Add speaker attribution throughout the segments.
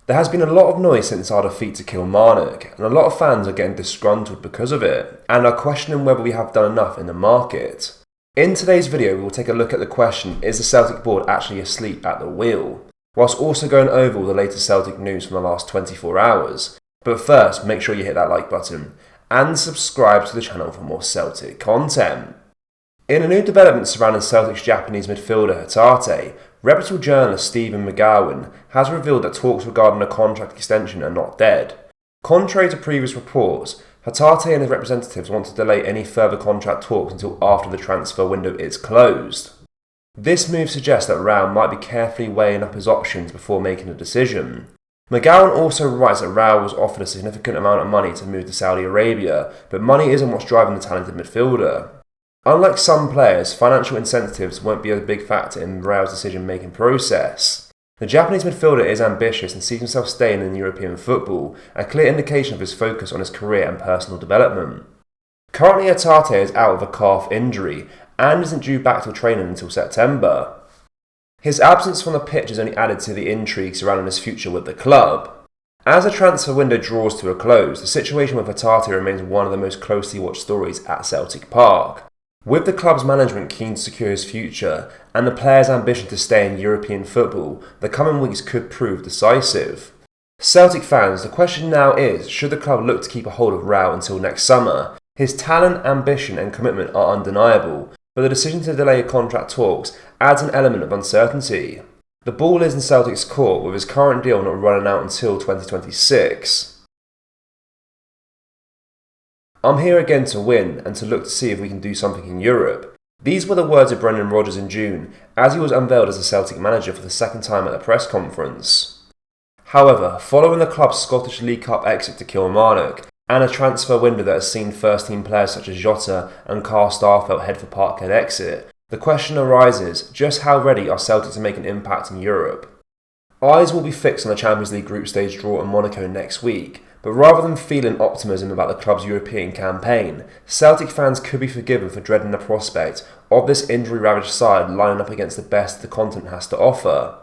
Speaker 1: There has been a lot of noise since our defeat to Kilmarnock, and a lot of fans are getting disgruntled because of it, and are questioning whether we have done enough in the market. In today's video, we will take a look at the question, is the Celtic board actually asleep at the wheel? Whilst also going over all the latest Celtic news from the last 24 hours. But first, make sure you hit that like button, and subscribe to the channel for more Celtic content. In a new development surrounding Celtic's Japanese midfielder Matata, reputable journalist Stephen McGowan has revealed that talks regarding a contract extension are not dead. Contrary to previous reports, Matata and his representatives want to delay any further contract talks until after the transfer window is closed. This move suggests that Rao might be carefully weighing up his options before making a decision. McGowan also writes that Rao was offered a significant amount of money to move to Saudi Arabia, but money isn't what's driving the talented midfielder. Unlike some players, financial incentives won't be a big factor in Rao's decision-making process. The Japanese midfielder is ambitious and sees himself staying in European football, a clear indication of his focus on his career and personal development. Currently, Matata is out with a calf injury and isn't due back to training until September. His absence from the pitch has only added to the intrigue surrounding his future with the club. As the transfer window draws to a close, the situation with Matata remains one of the most closely watched stories at Celtic Park. With the club's management keen to secure his future, and the player's ambition to stay in European football, the coming weeks could prove decisive. Celtic fans, the question now is, should the club look to keep a hold of Rao until next summer? His talent, ambition and commitment are undeniable, but the decision to delay contract talks adds an element of uncertainty. The ball is in Celtic's court, with his current deal not running out until 2026. I'm here again to win and to look to see if we can do something in Europe. These were the words of Brendan Rodgers in June, as he was unveiled as the Celtic manager for the second time at the press conference. However, following the club's Scottish League Cup exit to Kilmarnock, and a transfer window that has seen first-team players such as Jota and Carl Starfelt head for Parkhead exit, the question arises, just how ready are Celtic to make an impact in Europe? Eyes will be fixed on the Champions League group stage draw in Monaco next week, but rather than feeling optimism about the club's European campaign, Celtic fans could be forgiven for dreading the prospect of this injury-ravaged side lining up against the best the continent has to offer.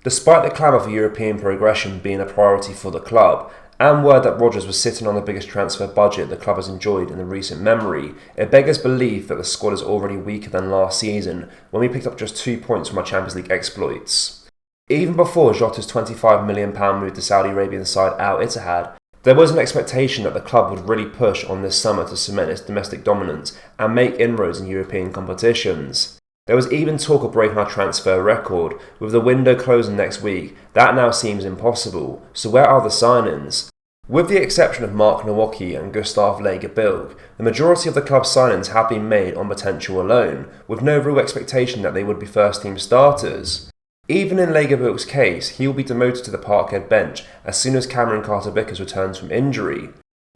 Speaker 1: Despite the clamour for European progression being a priority for the club, and word that Rodgers was sitting on the biggest transfer budget the club has enjoyed in the recent memory, it beggars belief that the squad is already weaker than last season when we picked up just 2 points from our Champions League exploits. Even before Jota's £25 million move to Saudi Arabian side Al Ittihad, there was an expectation that the club would really push on this summer to cement its domestic dominance and make inroads in European competitions. There was even talk of breaking our transfer record. With the window closing next week, that now seems impossible, so where are the signings? With the exception of Mark Nowacki and Gustav Lagerbilk, the majority of the club's signings have been made on potential alone, with no real expectation that they would be first-team starters. Even in Lagerbilk's case, he will be demoted to the Parkhead bench as soon as Cameron Carter-Vickers returns from injury.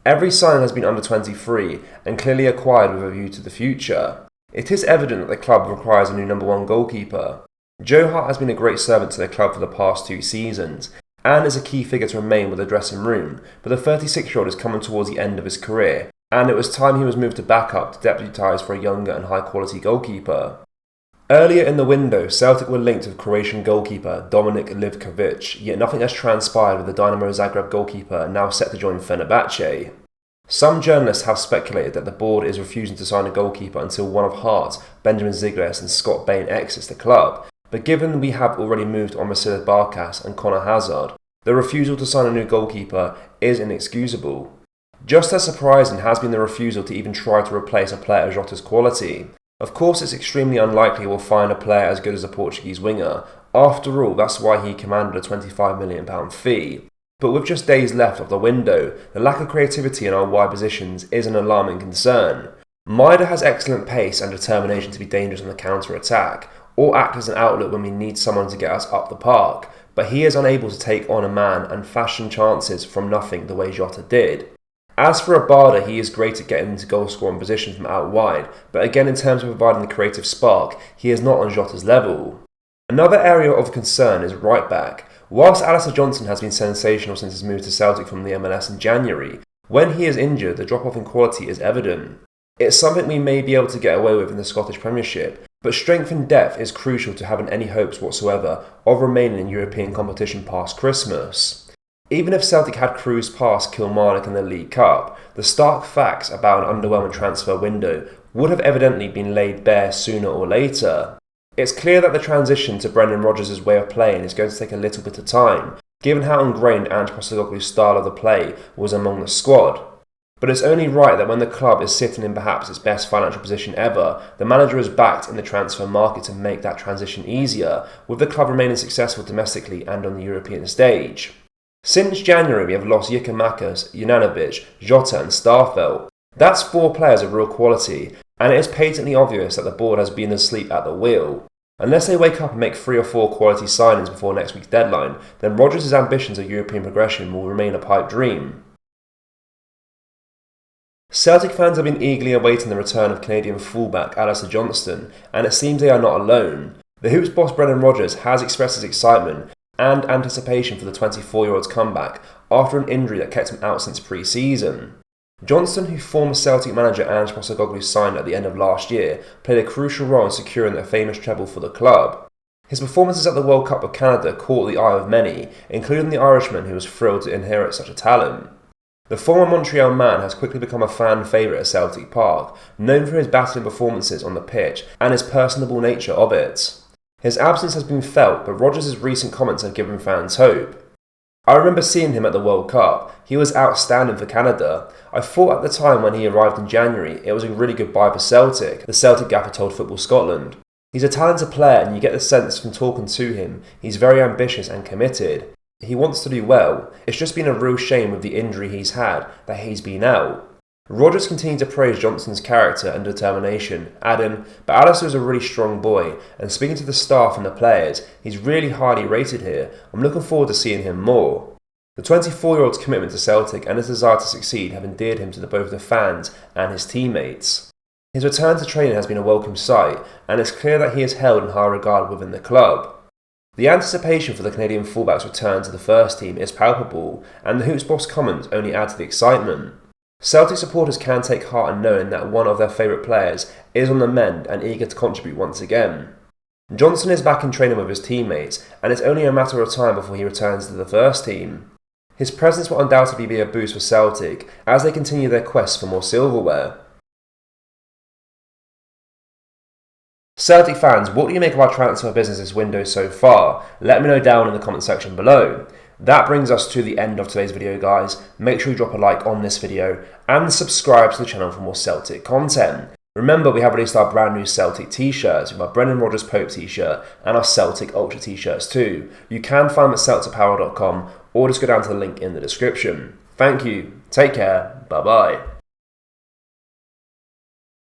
Speaker 1: Every signing has been under 23 and clearly acquired with a view to the future. It is evident that the club requires a new number 1 goalkeeper. Joe Hart has been a great servant to the club for the past 2 seasons, and is a key figure to remain with the dressing room, but the 36-year-old is coming towards the end of his career, and it was time he was moved to backup to deputise for a younger and high-quality goalkeeper. Earlier in the window, Celtic were linked with Croatian goalkeeper Dominik Livkovic, yet nothing has transpired with the Dynamo Zagreb goalkeeper now set to join Fenerbahce. Some journalists have speculated that the board is refusing to sign a goalkeeper until one of Hearts, Benjamin Zigres and Scott Bain exits the club, but given we have already moved on Vasilis Barkas and Conor Hazard, the refusal to sign a new goalkeeper is inexcusable. Just as surprising has been the refusal to even try to replace a player of Jota's quality. Of course, it's extremely unlikely we'll find a player as good as a Portuguese winger. After all, that's why he commanded a £25 million fee. But with just days left of the window, the lack of creativity in our wide positions is an alarming concern. Maida has excellent pace and determination to be dangerous on the counter-attack, or act as an outlet when we need someone to get us up the park, but he is unable to take on a man and fashion chances from nothing the way Jota did. As for Abada, he is great at getting into goal-scoring positions from out wide, but again in terms of providing the creative spark, he is not on Jota's level. Another area of concern is right back. Whilst Alistair Johnson has been sensational since his move to Celtic from the MLS in January, when he is injured, the drop-off in quality is evident. It's something we may be able to get away with in the Scottish Premiership, but strength and depth is crucial to having any hopes whatsoever of remaining in European competition past Christmas. Even if Celtic had cruised past Kilmarnock in the League Cup, the stark facts about an underwhelming transfer window would have evidently been laid bare sooner or later. It's clear that the transition to Brendan Rodgers' way of playing is going to take a little bit of time, given how ingrained Ange Postecoglou's style of the play was among the squad. But it's only right that when the club is sitting in perhaps its best financial position ever, the manager is backed in the transfer market to make that transition easier, with the club remaining successful domestically and on the European stage. Since January, we have lost Giakoumakis, Juranovic, Jota and Starfelt. That's 4 players of real quality, and it is patently obvious that the board has been asleep at the wheel. Unless they wake up and make 3 or 4 quality signings before next week's deadline, then Rodgers' ambitions of European progression will remain a pipe dream. Celtic fans have been eagerly awaiting the return of Canadian fullback Alistair Johnston, and it seems they are not alone. The Hoops boss Brendan Rodgers has expressed his excitement and anticipation for the 24-year-old's comeback after an injury that kept him out since pre-season. Johnston, who former Celtic manager Ange Postecoglou signed at the end of last year, played a crucial role in securing a famous treble for the club. His performances at the World Cup of Canada caught the eye of many, including the Irishman who was thrilled to inherit such a talent. The former Montreal man has quickly become a fan favourite at Celtic Park, known for his battling performances on the pitch and his personable nature of it. His absence has been felt, but Rodgers' recent comments have given fans hope. I remember seeing him at the World Cup. He was outstanding for Canada. I thought at the time when he arrived in January it was a really good buy for Celtic, the Celtic gaffer told Football Scotland. He's a talented player and you get the sense from talking to him he's very ambitious and committed. He wants to do well. It's just been a real shame with the injury he's had that he's been out. Rodgers continued to praise Johnston's character and determination, adding, "But Alistair is a really strong boy, and speaking to the staff and the players, he's really highly rated here. I'm looking forward to seeing him more." The 24-year-old's commitment to Celtic and his desire to succeed have endeared him to both the fans and his teammates. His return to training has been a welcome sight, and it's clear that he is held in high regard within the club. The anticipation for the Canadian fullback's return to the first team is palpable, and the Hoops boss comments only add to the excitement. Celtic supporters can take heart in knowing that one of their favourite players is on the mend and eager to contribute once again. Johnston is back in training with his teammates, and it's only a matter of time before he returns to the first team. His presence will undoubtedly be a boost for Celtic as they continue their quest for more silverware. Celtic fans, what do you make of our transfer business this window so far? Let me know down in the comment section below. That brings us to the end of today's video, guys. Make sure you drop a like on this video and subscribe to the channel for more Celtic content. Remember, we have released our brand new Celtic t-shirts with our Brendan Rodgers Pope t-shirt and our Celtic Ultra t-shirts too. You can find them at celticapparel.com or just go down to the link in the description. Thank you, take care, bye bye.